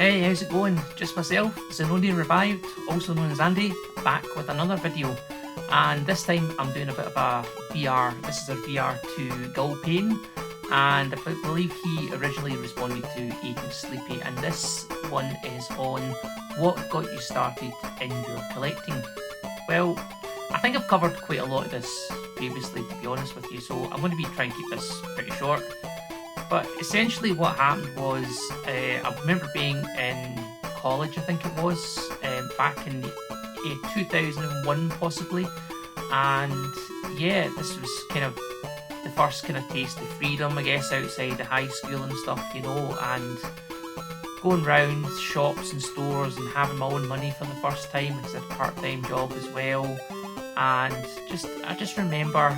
Hey, how's it going? Just myself, Zenoni Revived, also known as Andy, back with another video. And this time I'm doing a bit of a VR. This is a VR to Gull Payne, and I believe he originally responded to Aching Sleepy, and this one is on what got you started in your collecting. Well, I think I've covered quite a lot of this previously, to be honest with you, so I'm going to be trying to keep this pretty short. But essentially what happened was, I remember being in college, I think it was, back in 2001 possibly, and yeah, this was kind of the first kind of taste of freedom, I guess, outside the high school and stuff, you know, and going round shops and stores and having my own money for the first time, because I had a part-time job as well, and I just remember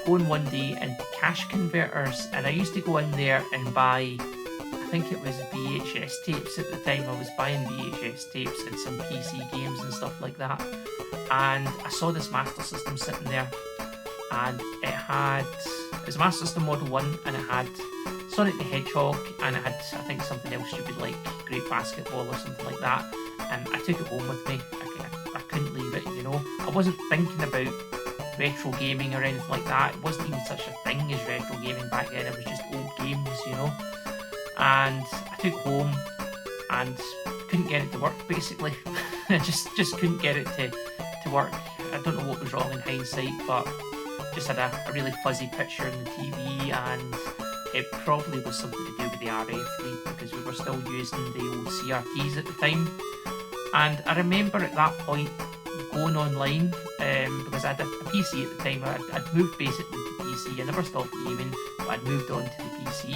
going one day into cash converters, and I used to go in there and buy, I think it was VHS tapes at the time. I was buying VHS tapes and some PC games and stuff like that, and I saw this Master System sitting there, and it was a Master System Model 1, and it had Sonic the Hedgehog, and it had, I think, something else stupid like Great Basketball or something like that, and I took it home with me. I couldn't leave it, you know. I wasn't thinking about retro gaming or anything like that. It wasn't even such a thing as retro gaming back then. It was just old games, you know. And I took it home and couldn't get it to work, basically. I just couldn't get it to work. I don't know what was wrong in hindsight, but just had a really fuzzy picture in the TV, and it probably was something to do with the RF lead, because we were still using the old CRTs at the time. And I remember at that point going online, because I had a PC at the time. I'd moved basically to PC. I never stopped gaming, but I'd moved on to the PC,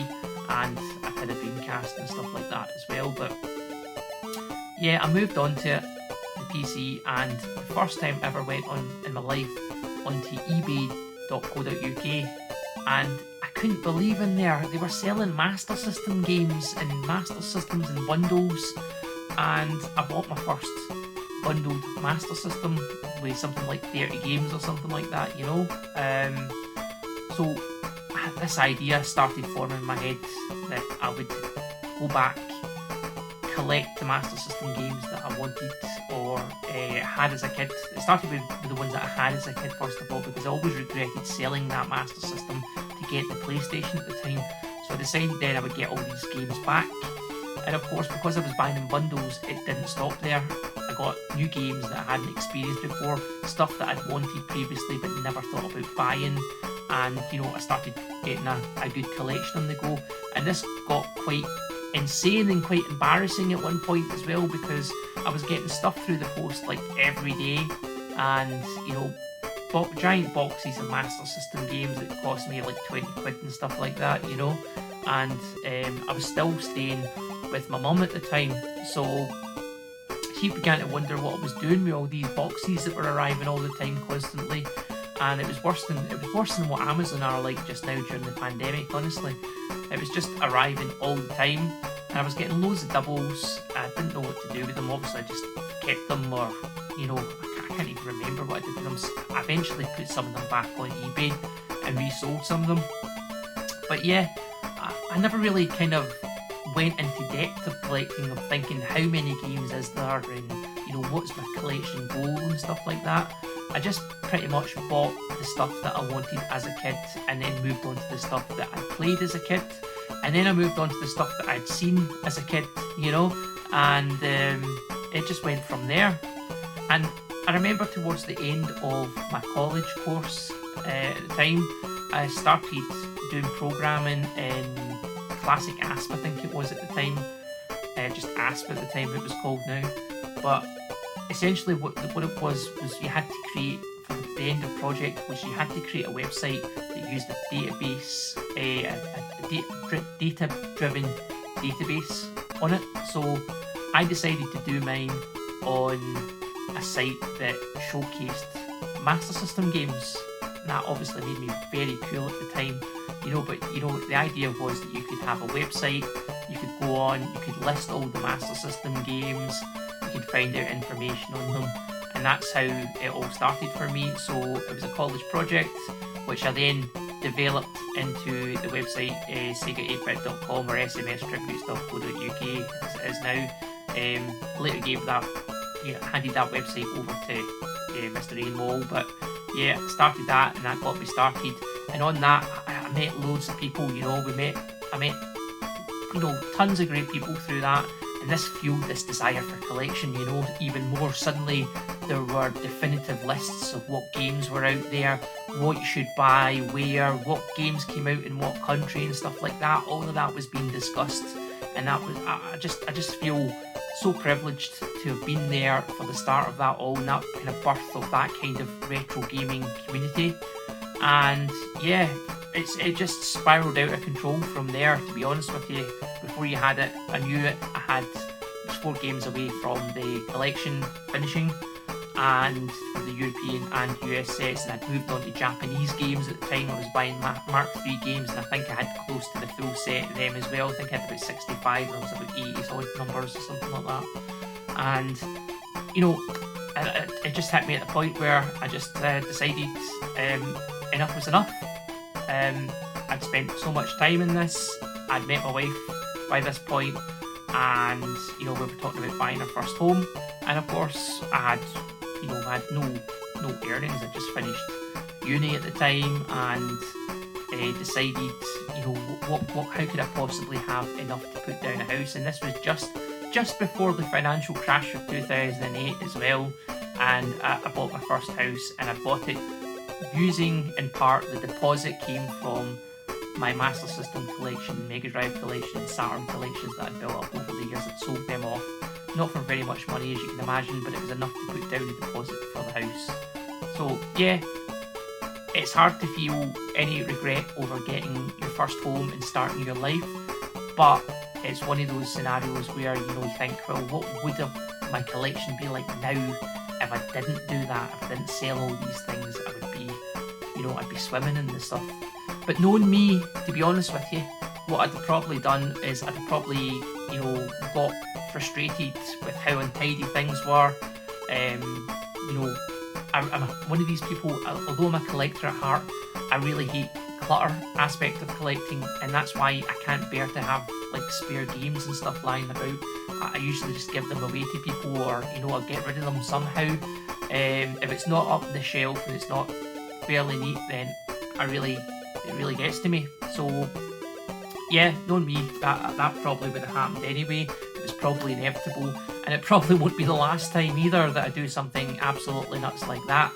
and I had a Dreamcast and stuff like that as well. But yeah, I moved on to the PC, and the first time I ever went on in my life onto ebay.co.uk, and I couldn't believe in there they were selling Master System games and Master Systems in bundles, and I bought my first bundled Master System with something like 30 games or something like that, you know. So this idea started forming in my head that I would go back, collect the Master System games that I wanted or had as a kid. It started with the ones that I had as a kid, first of all, because I always regretted selling that Master System to get the PlayStation at the time. So I decided then I would get all these games back. And of course, because I was buying in bundles, it didn't stop there. I got new games that I hadn't experienced before, stuff that I'd wanted previously but never thought about buying, and you know, I started getting a good collection on the go. And this got quite insane and quite embarrassing at one point as well, because I was getting stuff through the post like every day, and you know, giant boxes of Master System games that cost me like 20 quid and stuff like that, you know. And I was still staying with my mum at the time, so she began to wonder what I was doing with all these boxes that were arriving all the time, constantly. And it was worse than what Amazon are like just now during the pandemic, honestly. It was just arriving all the time, and I was getting loads of doubles. I didn't know what to do with them. Obviously I just kept them, or you know, I can't even remember what I did with them. I eventually put some of them back on eBay and resold some of them. But yeah, I never really kind of went into depth of collecting, of thinking how many games is there, and you know, what's my collection goal and stuff like that. I just pretty much bought the stuff that I wanted as a kid, and then moved on to the stuff that I played as a kid, and then I moved on to the stuff that I'd seen as a kid, you know, and it just went from there. And I remember towards the end of my college course at the time, I started doing programming in Classic ASP, I think it was at the time, just ASP at the time it was called now. But essentially what it was you had to create, for the end of project, was you had to create a website that used a database, a data-driven database on it. So I decided to do mine on a site that showcased Master System games. And that obviously made me very cool at the time, you know. But you know, the idea was that you could have a website, you could go on, you could list all the Master System games, you could find out information on them, and that's how it all started for me. So it was a college project, which I then developed into the website sega8bit.com or smstributes.co.uk as it is now. Later gave that, handed that website over to Mr. Ian Wall, but yeah, started that, and that got me started. And on that, I met loads of people. I met tons of great people through that, and this fueled this desire for collection. Even more. Suddenly, there were definitive lists of what games were out there, what you should buy, where, what games came out in what country, and stuff like that. All of that was being discussed, and that was I just feel so privileged to have been there for the start of that all, and that kind of birth of that kind of retro gaming community. And yeah, it just spiraled out of control from there, to be honest with you. Before you had it, I knew it. I was 4 games away from the collection finishing, and for the European and US sets, and I'd moved on to Japanese games at the time. I was buying Mark III games, and I think I had close to the full set of them as well. I think I had about 65, and I was about 80 odd numbers or something like that. And it just hit me at the point where I just decided enough was enough. I'd spent so much time in this. I'd met my wife by this point, and we were talking about buying our first home. And of course, I had no earnings. I just finished uni at the time, and decided, how could I possibly have enough to put down a house? And this was just before the financial crash of 2008 as well. And I bought my first house, and I bought it using, in part, the deposit came from my Master System collection, Mega Drive collection, and Saturn collections that I'd built up over the years. I'd sold them off, not for very much money as you can imagine, but it was enough to put down a deposit for the house. So yeah, it's hard to feel any regret over getting your first home and starting your life, but it's one of those scenarios where you think, well, what would my collection be like now if I didn't do that? If I didn't sell all these things, I would be, I'd be swimming in the stuff. But knowing me, to be honest with you, what I'd probably done is I'd probably, got frustrated with how untidy things were. I'm one of these people, although I'm a collector at heart, I really hate clutter aspect of collecting, and that's why I can't bear to have spare games and stuff lying about. I usually just give them away to people, or I'll get rid of them somehow. If it's not up the shelf and it's not fairly neat, then it really gets to me. So yeah, knowing me, that probably would have happened anyway. It was probably inevitable, and it probably won't be the last time either that I do something absolutely nuts like that.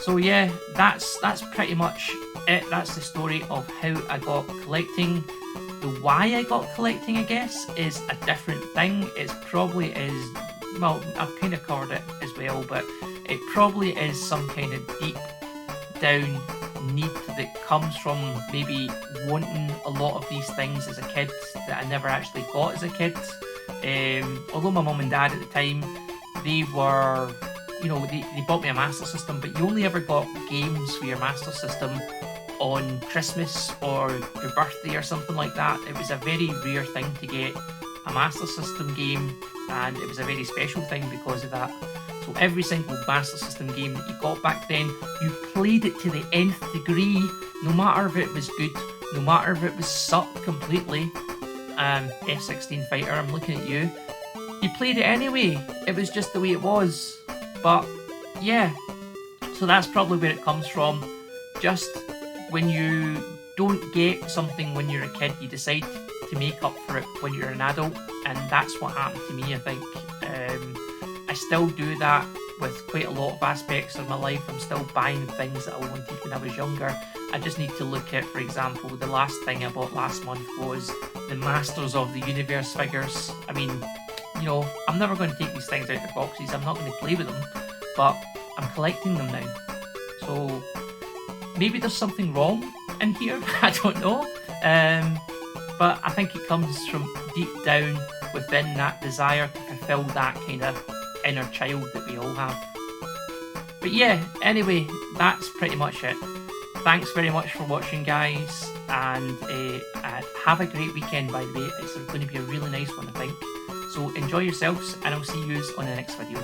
So yeah, that's pretty much it. That's the story of how I got collecting. The why I got collecting, I guess, is a different thing. It probably is, well, I've kind of covered it as well, but it probably is some kind of deep down need that comes from maybe wanting a lot of these things as a kid that I never actually got as a kid. Although my mum and dad at the time, they were, they bought me a Master System, but you only ever got games for your Master System on Christmas or your birthday or something like that. It was a very rare thing to get a Master System game, and it was a very special thing because of that. So every single Master System game that you got back then, you played it to the nth degree, no matter if it was good, no matter if it was sucked completely. F-16 Fighter, I'm looking at you. You played it anyway. It was just the way it was. But yeah, so that's probably where it comes from. Just when you don't get something when you're a kid, you decide to make up for it when you're an adult, and that's what happened to me, I think. I still do that with quite a lot of aspects of my life. I'm still buying things that I wanted when I was younger. I just need to look at, for example, the last thing I bought last month was the Masters of the Universe figures. I mean, I'm never going to take these things out of the boxes. I'm not going to play with them, but I'm collecting them now. So maybe there's something wrong in here. I don't know. But I think it comes from deep down within that desire to fulfill that kind of inner child that we all have. But yeah, anyway, that's pretty much it. Thanks very much for watching, guys, and have a great weekend, by the way. It's going to be a really nice one, I think. So enjoy yourselves, and I'll see you on the next video.